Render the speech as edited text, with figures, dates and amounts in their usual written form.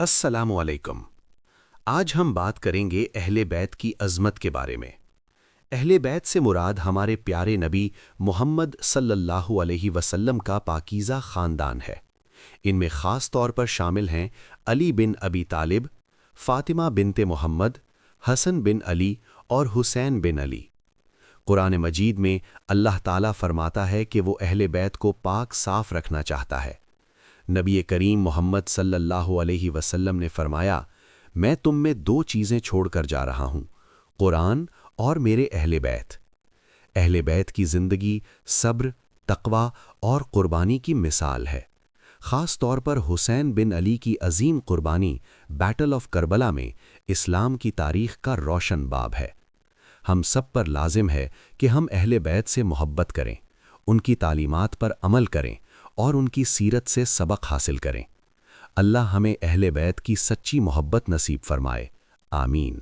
السلام علیکم۔ آج ہم بات کریں گے اہل بیت کی عظمت کے بارے میں۔ اہل بیت سے مراد ہمارے پیارے نبی محمد صلی اللہ علیہ وسلم کا پاکیزہ خاندان ہے۔ ان میں خاص طور پر شامل ہیں علی بن ابی طالب، فاطمہ بنت محمد، حسن بن علی اور حسین بن علی۔ قرآن مجید میں اللہ تعالیٰ فرماتا ہے کہ وہ اہل بیت کو پاک صاف رکھنا چاہتا ہے۔ نبی کریم محمد صلی اللہ علیہ وسلم نے فرمایا، میں تم میں دو چیزیں چھوڑ کر جا رہا ہوں، قرآن اور میرے اہل بیت۔ اہل بیت کی زندگی صبر، تقوی اور قربانی کی مثال ہے۔ خاص طور پر حسین بن علی کی عظیم قربانی بیٹل آف کربلا میں اسلام کی تاریخ کا روشن باب ہے۔ ہم سب پر لازم ہے کہ ہم اہل بیت سے محبت کریں، ان کی تعلیمات پر عمل کریں اور ان کی سیرت سے سبق حاصل کریں۔ اللہ ہمیں اہل بیت کی سچی محبت نصیب فرمائے، آمین۔